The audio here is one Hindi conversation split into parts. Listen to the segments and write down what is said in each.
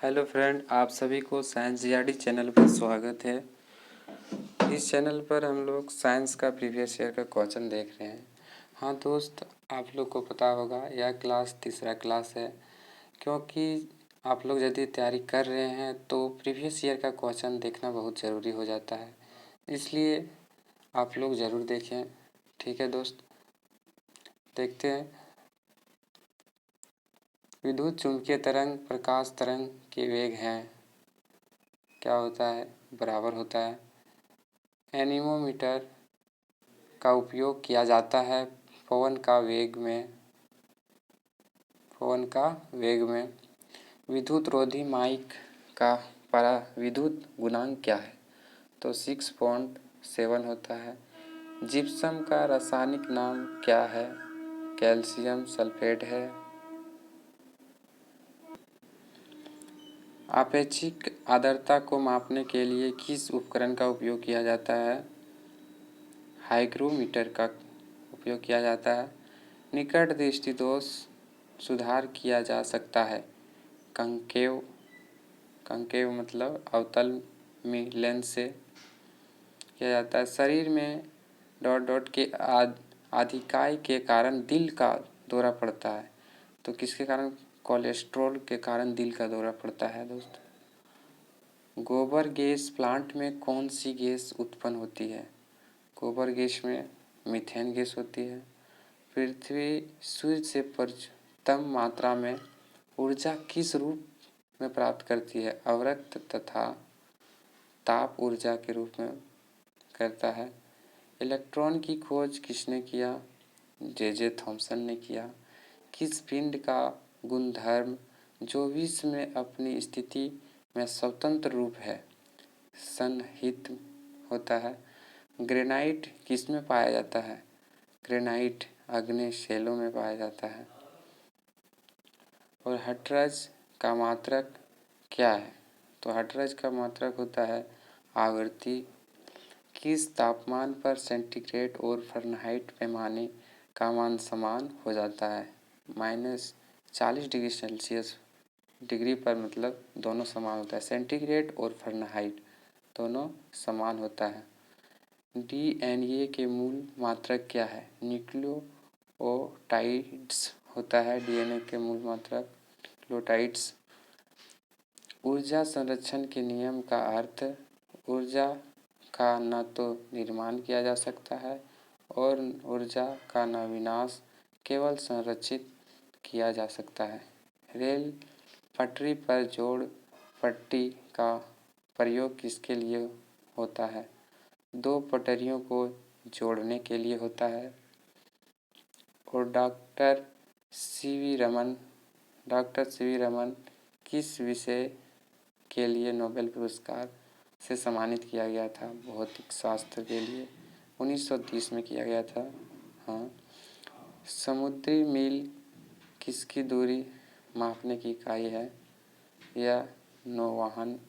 हेलो फ्रेंड, आप सभी को साइंस जीआरडी चैनल पर स्वागत है। इस चैनल पर हम लोग साइंस का प्रीवियस ईयर का क्वेश्चन देख रहे हैं। हाँ दोस्त, आप लोग को पता होगा यह क्लास तीसरा क्लास है, क्योंकि आप लोग यदि तैयारी कर रहे हैं तो प्रीवियस ईयर का क्वेश्चन देखना बहुत ज़रूरी हो जाता है, इसलिए आप लोग ज़रूर देखें। ठीक है दोस्त, देखते हैं। विद्युत चुम्बकीय तरंग प्रकाश तरंग के वेग हैं, क्या होता है, बराबर होता है। एनीमोमीटर का उपयोग किया जाता है पवन का वेग में। विद्युत रोधी माइक का पराविद्युत गुणांक क्या है, तो 6.7 होता है। जिप्सम का रासायनिक नाम क्या है, कैल्शियम सल्फेट है। आपेक्षिक आर्द्रता को मापने के लिए किस उपकरण का उपयोग किया जाता है, हाइग्रोमीटर का उपयोग किया जाता है। निकट दृष्टि दोष सुधार किया जा सकता है, कंकेव मतलब अवतल में लेंस से किया जाता है। शरीर में के अधिकाई के कारण दिल का दौरा पड़ता है, तो किसके कारण, कोलेस्ट्रॉल के कारण दिल का दौरा पड़ता है दोस्त। गोबर गैस प्लांट में कौन सी गैस उत्पन्न होती है, गोबर गैस में मीथेन गैस होती है। पृथ्वी सूर्य से पर्याप्त मात्रा में ऊर्जा किस रूप में प्राप्त करती है, अवरक्त तथा ताप ऊर्जा के रूप में करता है। इलेक्ट्रॉन की खोज किसने किया, जे थॉमसन ने किया। किस पिंड का गुणधर्म जो विश्व में अपनी स्थिति में स्वतंत्र रूप है, सन्निहित होता है। ग्रेनाइट किसमें पाया जाता है, ग्रेनाइट अग्नि शैलों में पाया जाता है। और हर्ट्ज का मात्रक क्या है, तो हर्ट्ज का मात्रक होता है आवृत्ति। किस तापमान पर सेंटीग्रेड और फ़ारेनहाइट पैमाने का मान समान हो जाता है, -40 डिग्री सेल्सियस डिग्री पर, मतलब दोनों समान होता है। सेंटीग्रेड और फ़ारेनहाइट दोनों समान होता है। डीएनए के मूल मात्रक क्या है, न्यूक्लियोटाइड्स होता है डीएनए के मूल मात्रक, न्यूक्लियोटाइड्स। ऊर्जा संरक्षण के नियम का अर्थ, ऊर्जा का न तो निर्माण किया जा सकता है और ऊर्जा का न विनाश, केवल संरक्षित किया जा सकता है। रेल पटरी पर जोड़ पट्टी का प्रयोग किसके लिए होता है, दो पटरियों को जोड़ने के लिए होता है। और डॉक्टर सी वी रमन किस विषय के लिए नोबेल पुरस्कार से सम्मानित किया गया था, भौतिक शास्त्र के लिए, 1930 में किया गया था। हाँ, समुद्री मील किसकी दूरी मापने की इकाई है, यह नौवहन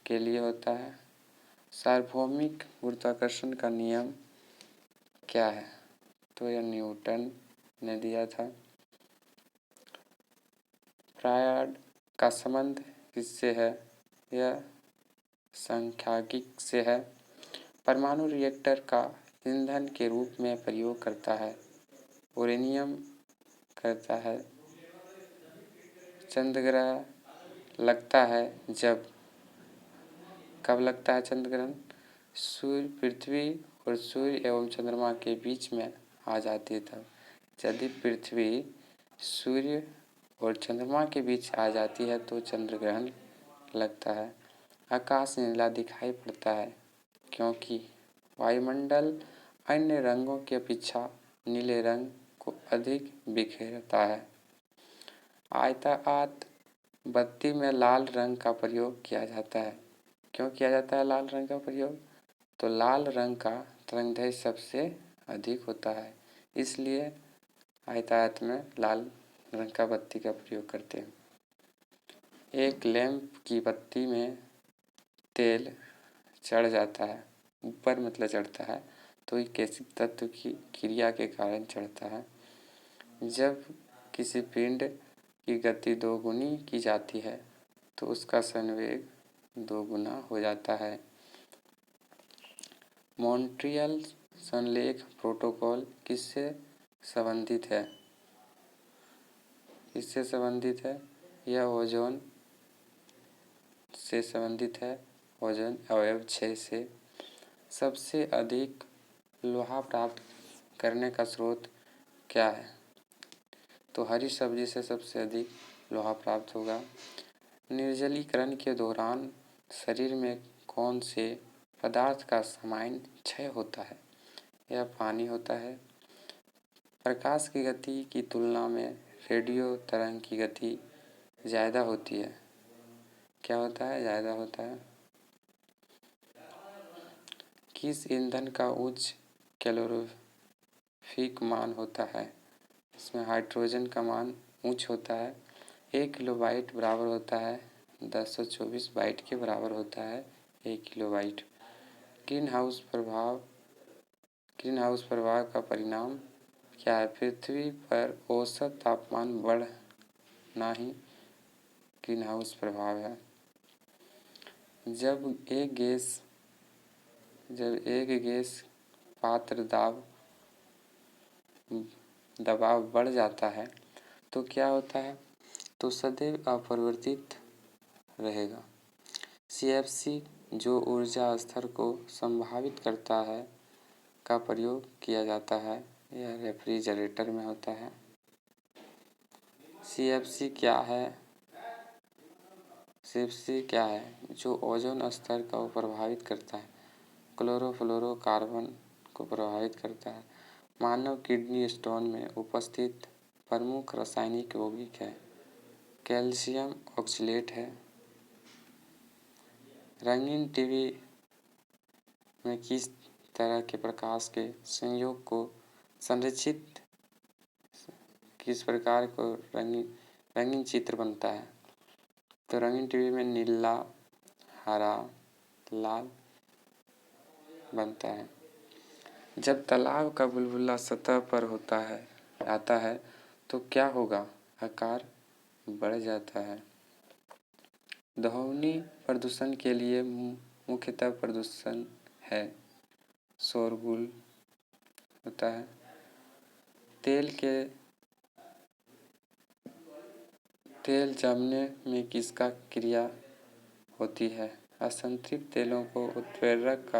के लिए होता है। सार्वभौमिक गुरुत्वाकर्षण का नियम क्या है, तो यह न्यूटन ने दिया था। परायाड का संबंध किससे है, यह सांख्यिकी से है। परमाणु रिएक्टर का ईंधन के रूप में प्रयोग करता है, यूरेनियम करता है। चंद्रग्रहण लगता है जब, कब लगता है चंद्रग्रहण, सूर्य पृथ्वी और सूर्य एवं चंद्रमा के बीच में आ जाती है तब। यदि पृथ्वी सूर्य और चंद्रमा के बीच आ जाती है तो चंद्रग्रहण लगता है। आकाश नीला दिखाई पड़ता है क्योंकि वायुमंडल अन्य रंगों की अपेक्षा नीले रंग को अधिक बिखेरता है। आयताकार बत्ती में लाल रंग का प्रयोग किया जाता है, क्यों किया जाता है लाल रंग का प्रयोग, तो लाल रंग का तरंगदैर्घ्य सबसे अधिक होता है, इसलिए आयतायत में लाल रंग का बत्ती का प्रयोग करते हैं। एक लैंप की बत्ती में तेल चढ़ जाता है, ऊपर मतलब चढ़ता है, तो ये कैसे तत्व की क्रिया के कारण चढ़ता है। जब किसी पिंड की गति दोगुनी की जाती है तो उसका संवेग 2 गुना हो जाता है। मॉन्ट्रियल संलेख प्रोटोकॉल किससे संबंधित है? किससे संबंधित है? यह ओजोन से संबंधित है। ओजोन अवयव 6 से। सबसे अधिक लोहा प्राप्त करने का स्रोत क्या है? तो हरी सब्जी से सबसे अधिक लोहा प्राप्त होगा। निर्जलीकरण के दौरान शरीर में कौन से पदार्थ का सामान्य क्षय होता है? यह पानी होता है। प्रकाश की गति की तुलना में रेडियो तरंग की गति ज़्यादा होती है। क्या होता है? ज़्यादा होता है। किस ईंधन का उच्च कैलोरीफिक मान होता है? इसमें हाइड्रोजन का मान उच्च होता है। 1 किलोबाइट बराबर होता है 1024 बाइट के बराबर होता है 1 किलोबाइट। ग्रीन हाउस प्रभाव का परिणाम क्या है? पृथ्वी पर औसत तापमान बढ़ना ही ग्रीन हाउस प्रभाव है। जब एक गैस पात्र दबाव बढ़ जाता है तो क्या होता है? तो सदैव अपरिवर्तित रहेगा। CFC जो ऊर्जा स्तर को संभावित करता है का प्रयोग किया जाता है। यह रेफ्रिजरेटर में होता है। CFC क्या है? CFC क्या है? जो ओजोन स्तर को प्रभावित करता है। क्लोरोफ्लोरोकार्बन को प्रभावित करता है। मानव किडनी स्टोन में उपस्थित प्रमुख रासायनिक यौगिक है। कैल्शियम ऑक्सलेट है। रंगीन टीवी में किस तरह के प्रकाश के संयोग को संरक्षित किस प्रकार को रंगीन चित्र बनता है? तो रंगीन टीवी में नीला, हरा, लाल बनता है। जब तालाब का बुलबुला सतह पर आता है तो क्या होगा? आकार बढ़ जाता है। ध्वनि प्रदूषण के लिए मुख्यतः प्रदूषण है। शोरगुल होता है। तेल जमने में किसका क्रिया होती है? असंतृप्त तेलों को उत्प्रेरक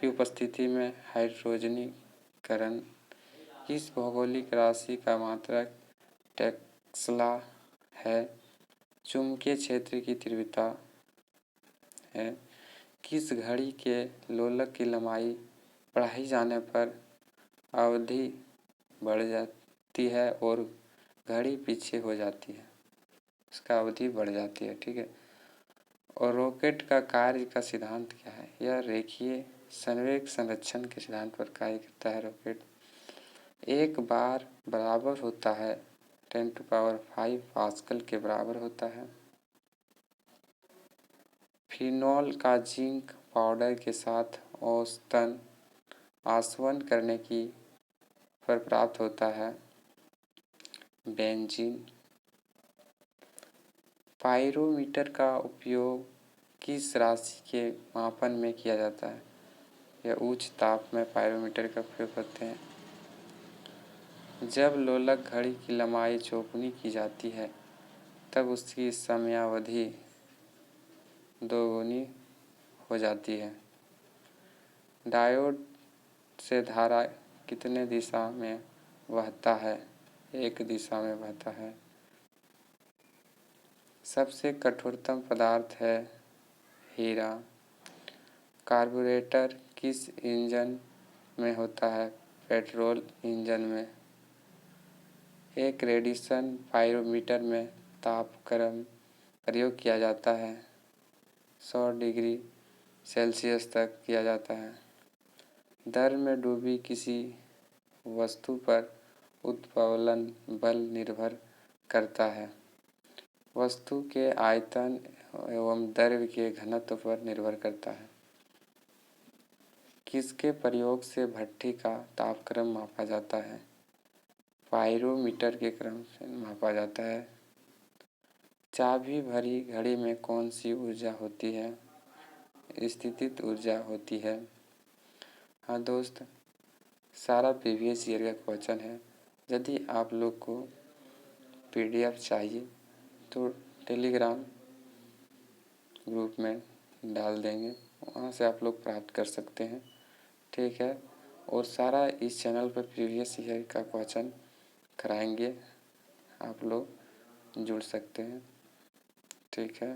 की उपस्थिति में हाइड्रोजनीकरण। किस भौगोलिक राशि का मात्रक टेस्ला है? चुंबकीय क्षेत्र की तीव्रता है। किस घड़ी के लोलक की लंबाई बढ़ाई जाने पर अवधि बढ़ जाती है और घड़ी पीछे हो जाती है? इसका अवधि बढ़ जाती है। ठीक है। और रॉकेट का कार्य का सिद्धांत क्या है? यह रेखीय संवेग संरक्षण के सिद्धांत पर कार्य करता है। रॉकेट एक बार बराबर होता है 10⁵ पास्कल के बराबर होता है। फिनॉल का जिंक पाउडर के साथ औसतन आसवन करने की पर प्राप्त होता है बेंजीन। पाइरोमीटर का उपयोग किस राशि के मापन में किया जाता है? यह उच्च ताप में पाइरोमीटर का उपयोग करते हैं। जब लोलक घड़ी की लंबाई चौगुनी की जाती है तब उसकी समयावधि दोगुनी हो जाती है। डायोड से धारा कितने दिशा में बहता है? एक दिशा में बहता है। सबसे कठोरतम पदार्थ है हीरा। कार्बोरेटर किस इंजन में होता है? पेट्रोल इंजन में। एक रेडिएशन पाइरोमीटर में तापक्रम प्रयोग किया जाता है 100 डिग्री सेल्सियस तक किया जाता है। दर में डूबी किसी वस्तु पर उत्प्लवन बल निर्भर करता है। वस्तु के आयतन एवं द्रव्य के घनत्व पर निर्भर करता है। किसके प्रयोग से भट्ठी का तापक्रम मापा जाता है? पाइरोमीटर के क्रम से मापा जाता है। चाबी भरी घड़ी में कौन सी ऊर्जा होती है? स्थितिज ऊर्जा होती है। हाँ दोस्त, सारा प्रीवियस ईयर का क्वेश्चन है। यदि आप लोग को PDF चाहिए तो टेलीग्राम ग्रुप में डाल देंगे, वहाँ से आप लोग प्राप्त कर सकते हैं। ठीक है, और सारा इस चैनल पर प्रीवियस ईयर का क्वेश्चन कराएंगे, आप लोग जुड़ सकते हैं। ठीक है।